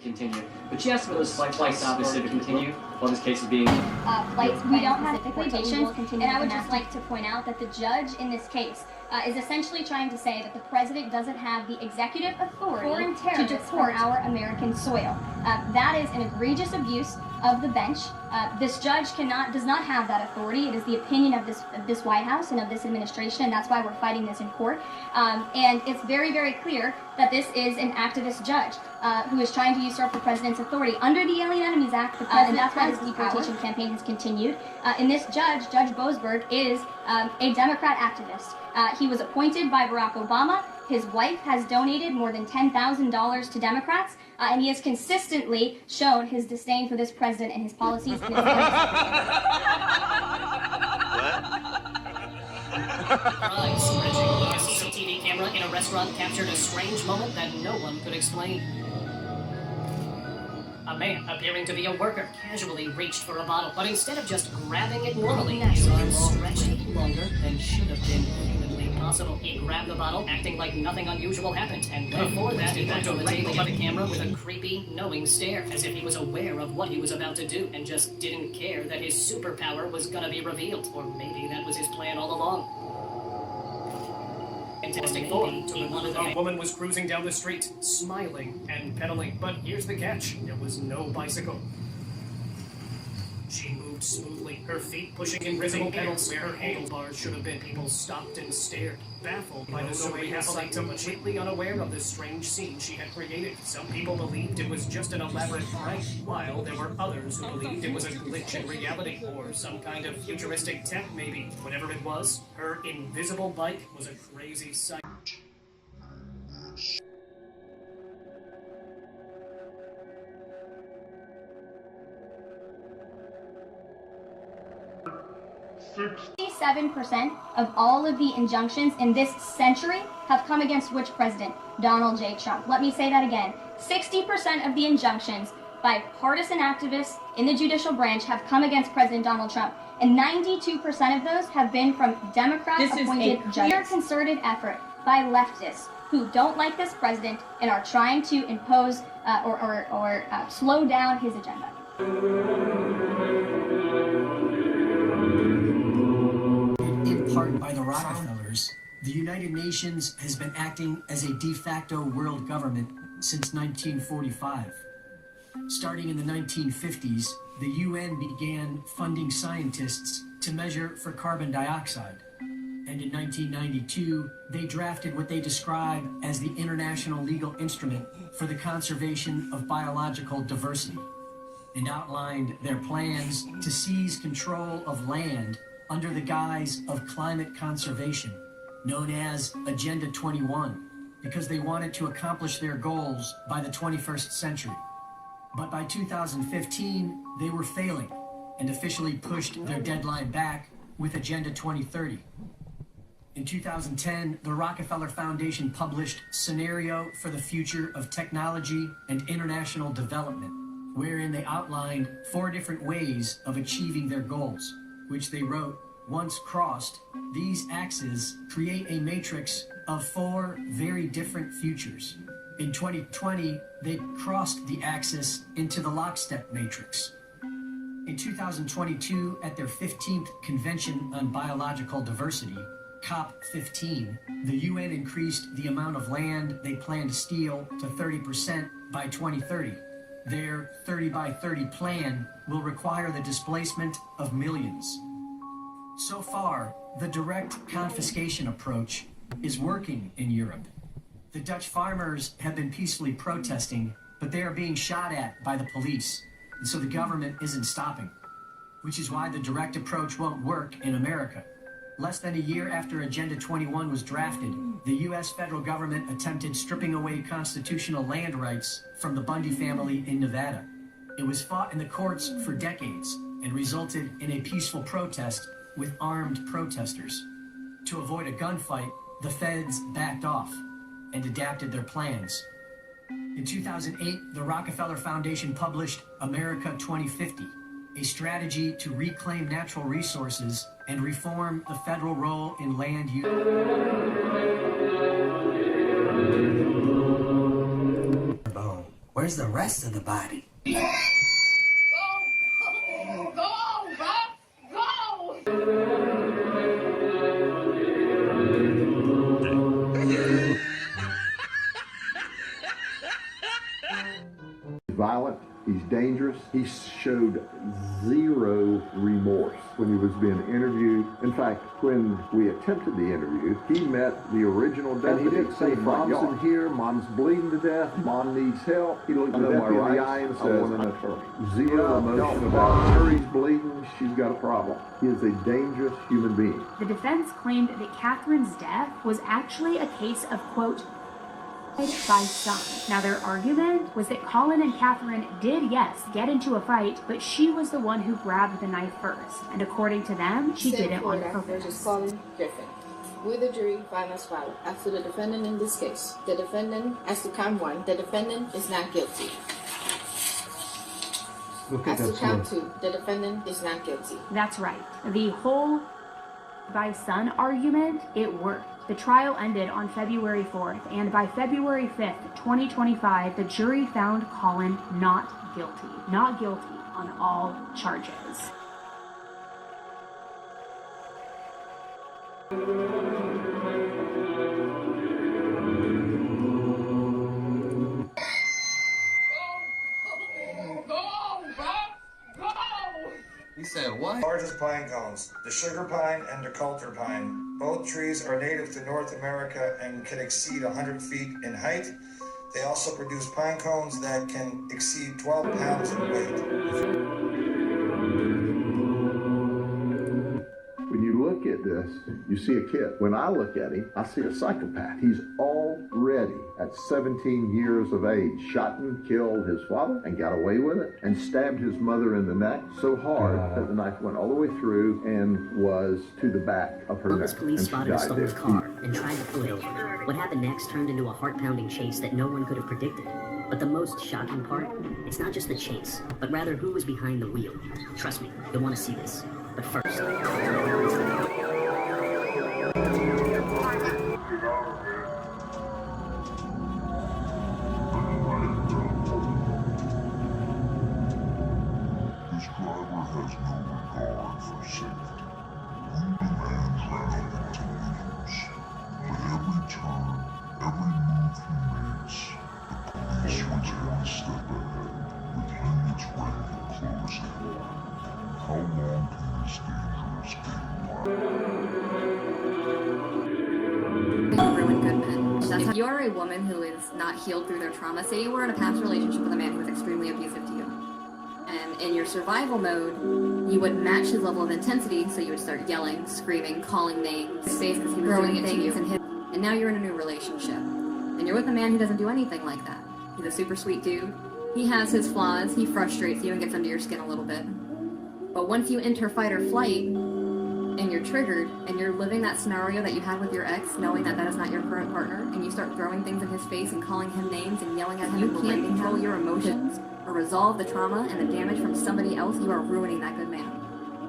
Continue, but she asked for those flights obviously to continue while this case is being flights. We don't have deportations, and I would just like to point out that the judge in this case is essentially trying to say that the president doesn't have the executive authority to deport our American soil. That is an egregious abuse of the bench. This judge does not have that authority. It is the opinion of this White House and of this administration, and that's why we're fighting this in court. And it's very, very clear that this is an activist judge who is trying to usurp the president's authority under the Alien Enemies Act, and that's why this deportation campaign has continued. And this judge, Judge Boasberg, is a Democrat activist. He was appointed by Barack Obama. His wife has donated more than $10,000 to Democrats, and he has consistently shown his disdain for this president and his policies. And his A CCTV camera in a restaurant captured a strange moment that no one could explain. A man, appearing to be a worker, casually reached for a bottle, but instead of just grabbing it normally, his arm stretched longer than should have been humanly possible. He grabbed the bottle, acting like nothing unusual happened, and before that, he went to the table of the camera with a creepy, knowing stare, as if he was aware of what he was about to do, and just didn't care that his superpower was gonna be revealed, or maybe that was his plan all along. A woman was cruising down the street, smiling and pedaling, but here's the catch, there was no bicycle. She moved smoothly, her feet pushing invisible pedals where her handlebars should have been. People stopped and stared, baffled by the surreal sight, completely unaware of the strange scene she had created. Some people believed it was just an elaborate prank, while there were others who believed it was a glitch in reality, or some kind of futuristic tech maybe. Whatever it was, her invisible bike was a crazy sight. 67% of all of the injunctions in this century have come against which president? Donald J. Trump. Let me say that again. 60% of the injunctions by partisan activists in the judicial branch have come against President Donald Trump, and 92% of those have been from Democrat-appointed judges. Clear concerted effort by leftists who don't like this president and are trying to impose or slow down his agenda. In part by the Rockefellers, the United Nations has been acting as a de facto world government since 1945. Starting in the 1950s, the UN began funding scientists to measure for carbon dioxide. And in 1992, they drafted what they describe as the International Legal Instrument for the Conservation of Biological Diversity, and outlined their plans to seize control of land under the guise of climate conservation, known as Agenda 21, because they wanted to accomplish their goals by the 21st century. But by 2015, they were failing and officially pushed their deadline back with Agenda 2030. In 2010, the Rockefeller Foundation published Scenario for the Future of Technology and International Development, wherein they outlined 4 different ways of achieving their goals, which they wrote, once crossed, these axes create a matrix of 4 very different futures. In 2020, they crossed the axis into the lockstep matrix. In 2022, at their 15th Convention on Biological Diversity, COP15, the UN increased the amount of land they plan to steal to 30% by 2030. Their 30 by 30 plan will require the displacement of millions. So far, the direct confiscation approach is working in Europe. The Dutch farmers have been peacefully protesting, but they are being shot at by the police, and so the government isn't stopping, which is why the direct approach won't work in America. Less than a year after Agenda 21 was drafted, the U.S. federal government attempted stripping away constitutional land rights from the Bundy family in Nevada. It was fought in the courts for decades and resulted in a peaceful protest with armed protesters. To avoid a gunfight, the feds backed off and adapted their plans. In 2008, the Rockefeller Foundation published America 2050, a strategy to reclaim natural resources and reform the federal role in land use. Bone. Where's the rest of the body? Violent, he's dangerous. He showed zero remorse when he was being interviewed. In fact, when we attempted the interview, he met the original deputy. And he didn't say, "Mom's in here, Mom's bleeding to death, Mom needs help." He looked the deputy in the eye and says, "Zero emotion about her. She's bleeding. She's got a problem." He is a dangerous human being. The defense claimed that Catherine's death was actually a case of, quote, by son. Now, their argument was that Colin and Catherine did, yes, get into a fight, but she was the one who grabbed the knife first. And according to them, she did it on purpose. Colin Griffin. We, the jury, find as follows. As to the defendant in this case, the defendant, as to count 1, the defendant is not guilty. As to count 2, the defendant is not guilty. That's right. The whole by son argument, it worked. The trial ended on February 4th, and by February 5th, 2025, the jury found Colin not guilty. Not guilty on all charges. He said what? Largest pine cones, the sugar pine and the coulter pine. Both trees are native to North America and can exceed 100 feet in height. They also produce pine cones that can exceed 12 pounds in weight. When you look at this, you see a kid. When I look at him, I see a psychopath. He's already, at 17 years of age, shot and killed his father and got away with it, and stabbed his mother in the neck so hard that the knife went all the way through and was to the back of her Lotus neck. police And she spotted a died stolen there. car and tried to pull it over. What happened next turned into a heart-pounding chase that no one could have predicted. But the most shocking part, it's not just the chase, but rather who was behind the wheel. Trust me, you'll want to see this. But first... This driver has no regard for safety. When demands ran up into Williams. With every turn, every move he makes, the police was one step ahead, with units ready to close in. How long can this dangerous game Ruin good men. That's how you're a woman who is not healed through their trauma. Say you were in a past relationship with a man who was extremely abusive to you. And in your survival mode, you would match his level of intensity, so you would start yelling, screaming, calling names, his face because he was throwing things and hit. And now you're in a new relationship. And you're with a man who doesn't do anything like that. He's a super sweet dude. He has his flaws, he frustrates you and gets under your skin a little bit. But once you enter fight or flight, and you're triggered, and you're living that scenario that you had with your ex, knowing that that is not your current partner, and you start throwing things in his face and calling him names and yelling at him, you can't control your emotions or resolve the trauma and the damage from somebody else, you are ruining that good man.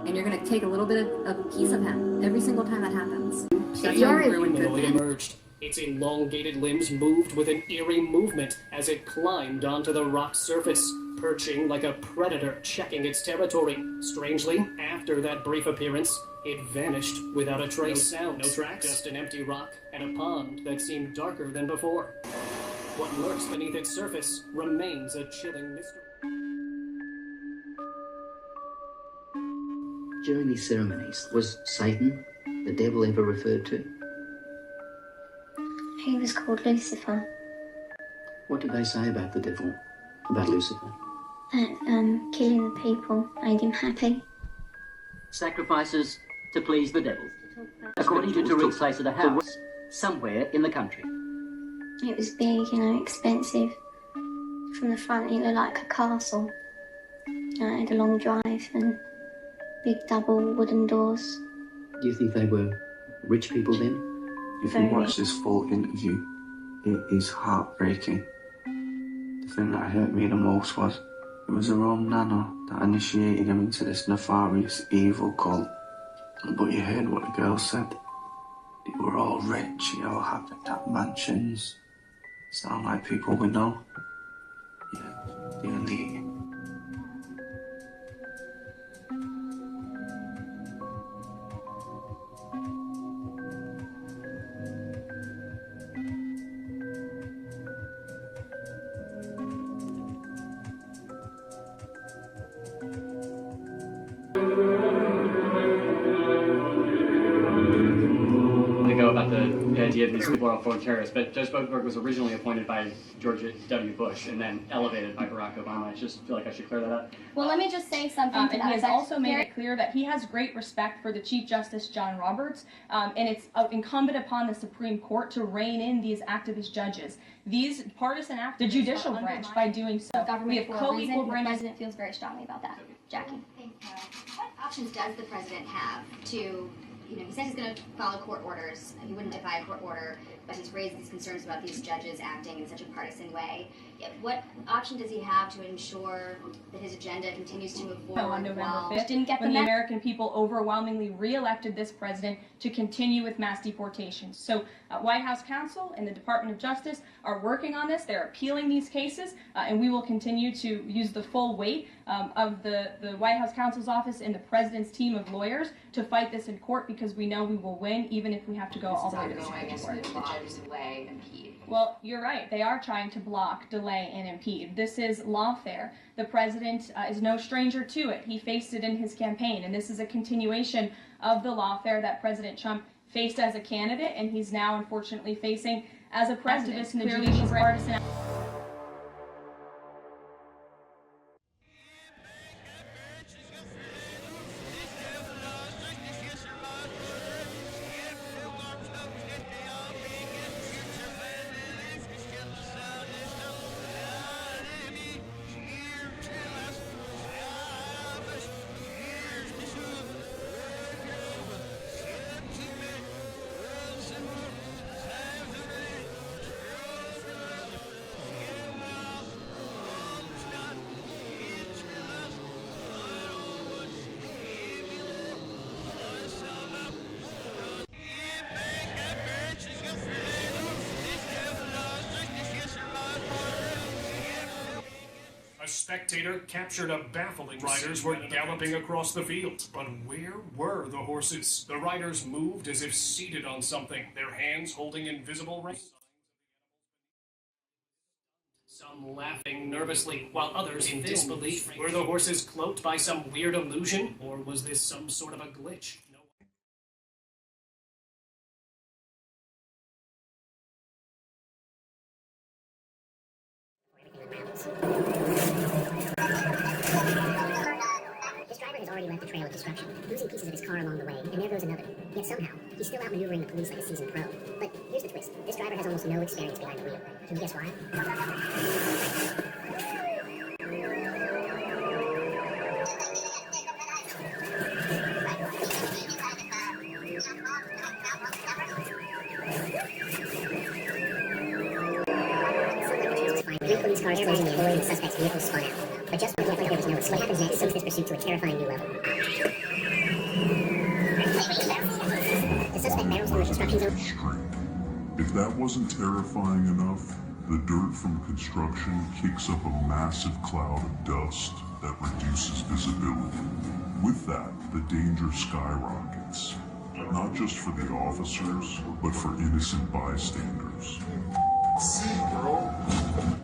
And you're going to take a little bit of a piece of him every single time that happens. If you are a ruined good man, emerged. Its elongated limbs moved with an eerie movement as it climbed onto the rock surface, perching like a predator checking its territory. Strangely, after that brief appearance, It vanished without a trace. No sound, no tracks, just an empty rock and a pond that seemed darker than before. What lurks beneath its surface remains a chilling mystery. During these ceremonies, was Satan the devil ever referred to? He was called Lucifer. What did they say about the devil, about Lucifer? That killing the people made him happy. Sacrifices to please the devil, according to Tariq's place at a house, somewhere in the country. It was big, expensive. From the front, it looked like a castle. It had a long drive and big double wooden doors. Do you think they were rich people then? If you watch this full interview, it is heartbreaking. The thing that hurt me the most was it was her own nana that initiated him into this nefarious, evil cult. But you heard what the girl said. They were all rich, they all had mansions. Sound like people we know. Yeah, the elite. About the idea of these people are foreign terrorists, but Judge Bokenberg was originally appointed by George W. Bush and then elevated by Barack Obama. I just feel like I should clear that up. Well, let me just say something to and that he has effect. also made it clear that he has great respect for the Chief Justice John Roberts, and it's incumbent upon the Supreme Court to rein in these activist judges. These partisan activists, the judicial branch, by doing so. We have co-equal branches. The president feels very strongly about that. Jackie. What options does the president have to, he said he's going to follow court orders. He wouldn't defy a court order, but he's raised these concerns about these judges acting in such a partisan way. What option does he have to ensure that his agenda continues to move forward? On November 5th, when the American people overwhelmingly re-elected this president to continue with mass deportations. So White House counsel and the Department of Justice are working on this. They're appealing these cases, and we will continue to use the full weight of the White House counsel's office and the president's team of lawyers to fight this in court, because we know we will win, even if we have to go all the way to the Supreme Court. The judges delay, impede. Well, you're right. They are trying to block, delay, and impede. This is lawfare. The president is no stranger to it. He faced it in his campaign, and this is a continuation of the lawfare that President Trump faced as a candidate, and he's now unfortunately facing as a president. Clearly, he's partisan. A spectator captured a baffling. Riders were galloping across the field, but where were the horses? The riders moved as if seated on something, their hands holding invisible reins. Some laughing nervously, while others in disbelief. Were the horses cloaked by some weird illusion, or was this some sort of a glitch? This driver has already left a trail of destruction, losing pieces of his car along the way, and there goes another. Yet somehow, he's still outmaneuvering the police like a seasoned pro. But here's the twist. This driver has almost no experience behind the wheel. Can you guess why? Three police cars closing in, and the suspect's vehicle spun out. But just before there was no escape, what happens next takes this pursuit to a terrifying new level. The suspect barrels through a construction zone. If that wasn't terrifying enough, The dirt from construction kicks up a massive cloud of dust that reduces visibility. With that, the danger skyrockets, not just for the officers, but for innocent bystanders.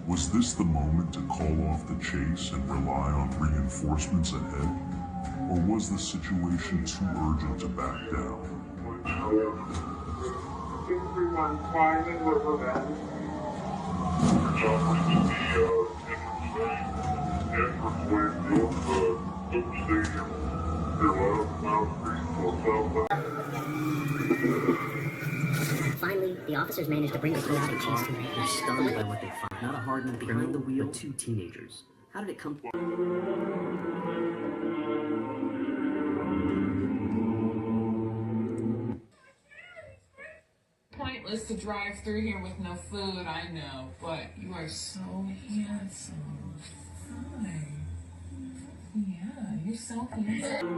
Was this the moment to call off the chase and rely on reinforcements ahead? Or was the situation too urgent to back down? Everyone climbing riverbed. Choppers to the entranceway to the stadium. Finally, the officers managed to bring the crew out and chase him. They're stunned by what they find. Not a hardened behind the wheel, but two teenagers. How did it come? Pointless to drive through here with no food, I know, but you are so handsome. Hi. Yeah, you're so handsome.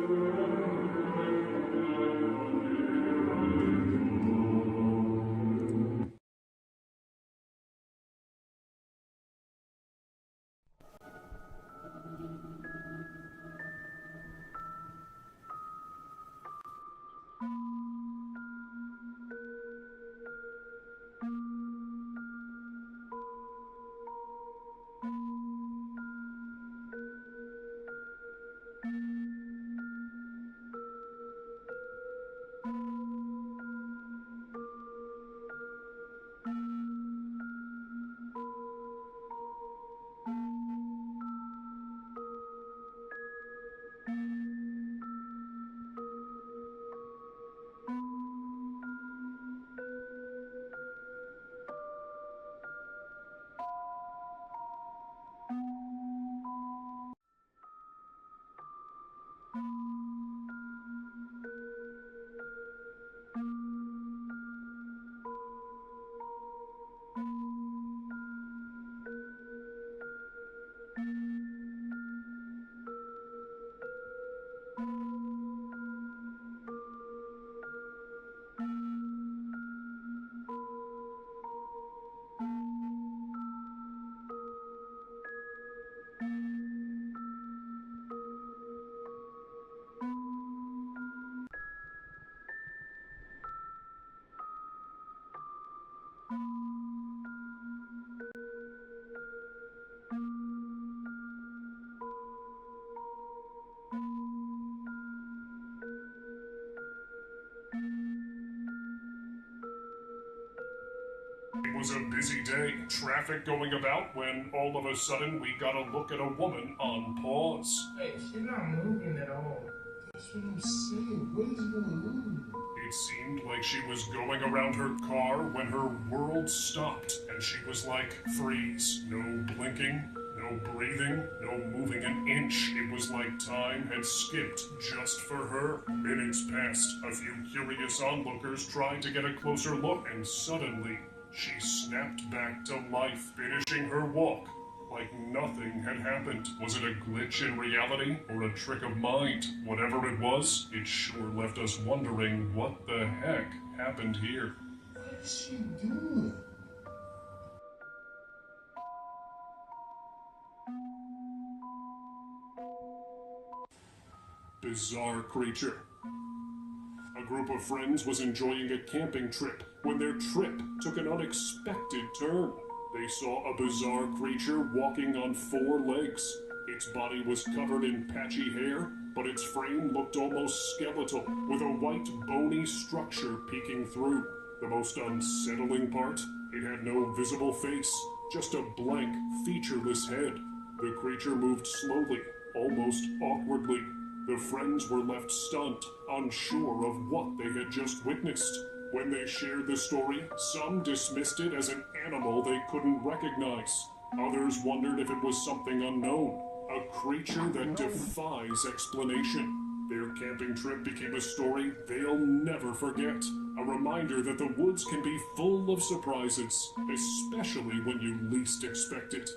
It was a busy day, traffic going about, when all of a sudden we got a look at a woman on pause. Hey, she's not moving at all. That's what I'm saying. What is going on? It seemed like she was going around her car when her world stopped, and she was like, freeze. No blinking, no breathing, no moving an inch. It was like time had skipped just for her. Minutes passed. A few curious onlookers tried to get a closer look, and suddenly she snapped back to life, finishing her walk like nothing had happened. Was it a glitch in reality or a trick of mind? Whatever it was, it sure left us wondering what the heck happened here. What's she doing? Bizarre creature. A group of friends was enjoying a camping trip when their trip took an unexpected turn. They saw a bizarre creature walking on 4 legs. Its body was covered in patchy hair, but its frame looked almost skeletal, with a white bony structure peeking through. The most unsettling part? It had no visible face, just a blank, featureless head. The creature moved slowly, almost awkwardly. The friends were left stunned, unsure of what they had just witnessed. When they shared the story, some dismissed it as an animal they couldn't recognize. Others wondered if it was something unknown, a creature that defies explanation. Their camping trip became a story they'll never forget, a reminder that the woods can be full of surprises, especially when you least expect it.